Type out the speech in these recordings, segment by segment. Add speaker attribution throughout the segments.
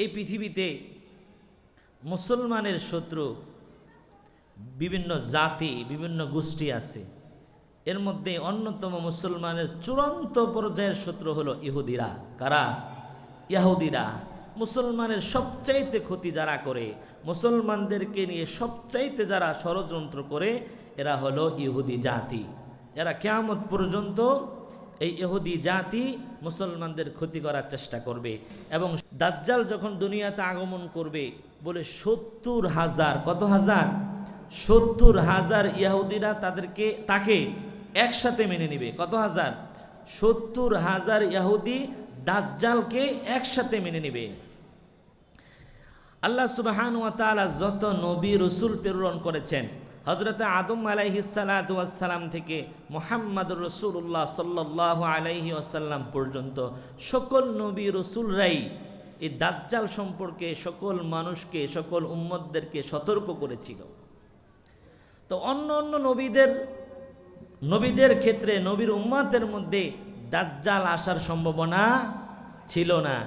Speaker 1: এই পৃথিবীতে মুসলমানের শত্রু বিভিন্ন জাতি, বিভিন্ন গোষ্ঠী আছে। এর মধ্যে অন্যতম মুসলমানের চূড়ান্ত পর্যায়ের শত্রু হলো ইহুদিরা। কারা? ইহুদিরা। মুসলমানের সবচাইতে ক্ষতি যারা করে, মুসলমানদেরকে নিয়ে সবচাইতে যারা ষড়যন্ত্র করে, এরা হলো ইহুদি জাতি। এরা কিয়ামত পর্যন্ত এই ইহুদি জাতি মুসলমানদের ক্ষতি করার চেষ্টা করবে। এবং দাজ্জাল যখন দুনিয়াতে আগমন করবে, বলে 70,000, কত হাজার? 70,000 ইহুদিরা তাকে একসাথে মেনে নিবে। কত হাজার? 70,000 ইহুদি দাজ্জালকে একসাথে মেনে নিবে। আল্লাহ সুবহানাহু ওয়া তাআলা যত নবী রাসূল প্রেরণ করেছেন, হযরত আদম আলাইহিস সালাতু ওয়াস সালাম থেকে মুহাম্মদুর রাসূলুল্লাহ সাল্লাল্লাহু আলাইহি ওয়াসাল্লাম পর্যন্ত সকল নবী রাসূলরাই এই দাজ্জাল সম্পর্কে সকল মানুষকে, সকল উম্মতদেরকে সতর্ক করেছিল। তো অন্য অন্য নবীদের ক্ষেত্রে, নবীর উম্মতের মধ্যে দাজ্জাল আসার সম্ভাবনা ছিল না।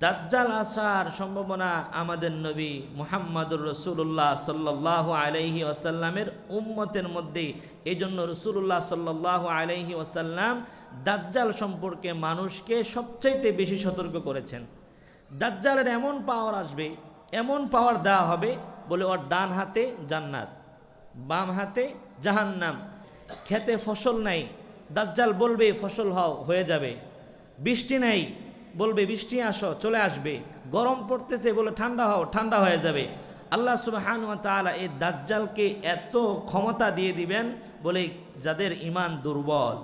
Speaker 1: দাজ্জাল আসার সম্ভাবনা আমাদের নবী মুহাম্মদুর রাসূলুল্লাহ সাল্লাল্লাহু আলাইহি ওয়াসাল্লামের উম্মতের মধ্যে। এই জন্য রাসূলুল্লাহ সাল্লাল্লাহু আলাইহি ওয়াসাল্লাম দাজ্জাল সম্পর্কে মানুষকে সবচাইতে বেশি সতর্ক করেছেন। দাজ্জালের এমন পাওয়ার আসবে, এমন পাওয়ার দেওয়া হবে, বলে ওর ডান হাতে জান্নাত, বাম হাতে জাহান্নাম। খেতে ফসল নাই, দাজ্জাল বলবে ফসল হয়ে যাবে। বৃষ্টি নাই, বলবে বৃষ্টি আসো, চলে আসবে। গরম পড়তেছে, বলে ঠান্ডা হও, ঠান্ডা হয়ে যাবে। আল্লাহ সুবহানাহু ওয়া তাআলা এই দাজ্জালকে এত ক্ষমতা দিয়ে দিবেন, বলে যাদের ঈমান দুর্বল,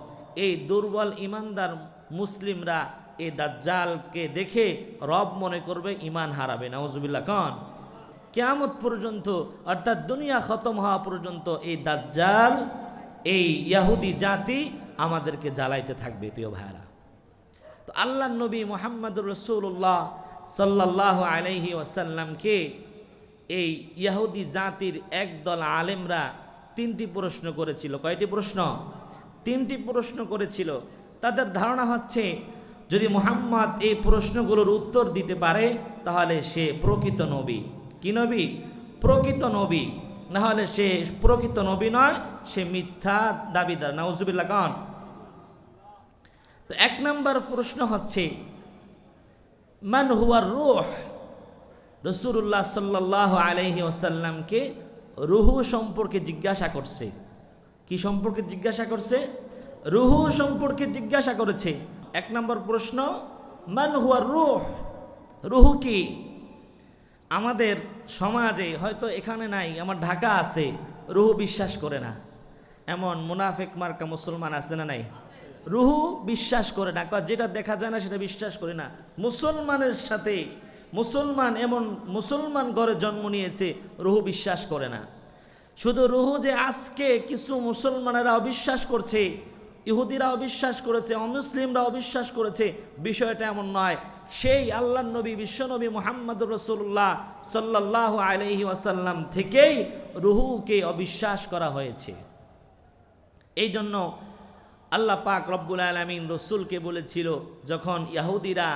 Speaker 1: এই দুর্বল ঈমানদার মুসলিমরা এই দাজ্জালকে দেখে রব মনে করবে, ঈমান হারাবে। নাউজুবিল্লাহ। কোন কিয়ামত পর্যন্ত, অর্থাৎ দুনিয়া খতম হওয়া পর্যন্ত এই দাজ্জাল, এই ইহুদি জাতি আমাদেরকে জ্বালাইতে থাকবে। প্রিয় ভাইরা, তো আল্লাহর নবী মুহাম্মদুর রাসূলুল্লাহ সাল্লাল্লাহু আলাইহি ওয়াসাল্লামকে এই ইহুদি জাতির একদল আলেমরা 3টি প্রশ্ন করেছিল। কয়টি প্রশ্ন? 3টি প্রশ্ন করেছিল। তাদের ধারণা হচ্ছে, যদি মুহাম্মদ এই প্রশ্নগুলোর উত্তর দিতে পারে, তাহলে সে প্রকৃত নবী। কি নবী? প্রকৃত নবী। না হলে সে প্রকৃত নবী নয়, সে মিথ্যা দাবিদার। নাউজুবিল্লাহ। কোন? তো 1 নম্বর প্রশ্ন হচ্ছে, মান হুয়ার রূহ। রাসূলুল্লাহ সাল্লাল্লাহু আলাইহি ওয়াসাল্লামকে রূহ সম্পর্কে জিজ্ঞাসা করছে। কি সম্পর্কে জিজ্ঞাসা করছে? রূহ সম্পর্কে জিজ্ঞাসা করেছে। 1 নম্বর প্রশ্ন, মান হুয়ার রূহ। রূহ কি? আমাদের সমাজে হয়তো এখানে নাই, আমার ঢাকা আছে, রূহ বিশ্বাস করে না। এমন মুনাফিক মার্কা মুসলমান আছে না নাই? রূহ বিশ্বাস করে না, যেটা দেখা যায় না সেটা বিশ্বাস করে না। মুসলমানের সাথে মুসলমান, এমন মুসলমান ঘরে জন্ম নিয়েছে, রূহ বিশ্বাস করে না। শুধু রূহ যে আজকে কিছু মুসলমানেরা অবিশ্বাস করছে, ইহুদিরা অবিশ্বাস করেছে, অমুসলিমরা অবিশ্বাস করেছে, বিষয়টা এমন নয়। সেই আল্লাহর নবী, বিশ্বনবী মুহাম্মদুর রাসূলুল্লাহ সাল্লাল্লাহু আলাইহি ওয়াসাল্লাম থেকেই রূহকে অবিশ্বাস করা হয়েছে। এই জন্য আল্লাহ পাক রব্বুল আলামিন রাসূলকে বলেছিল, যখন ইহুদিরা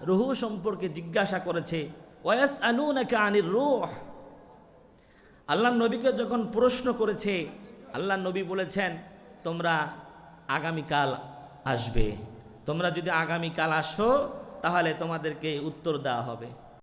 Speaker 1: রূহ সম্পর্কে জিজ্ঞাসা করেছে, ওয়াসআলুনাকা আনির রূহ, আল্লাহ নবীকে যখন প্রশ্ন করেছে, আল্লাহ নবী বলেছেন, তোমরা আগামীকাল আসবে, তোমরা যদি আগামীকাল আসো তাহলে তোমাদেরকে উত্তর দেওয়া হবে।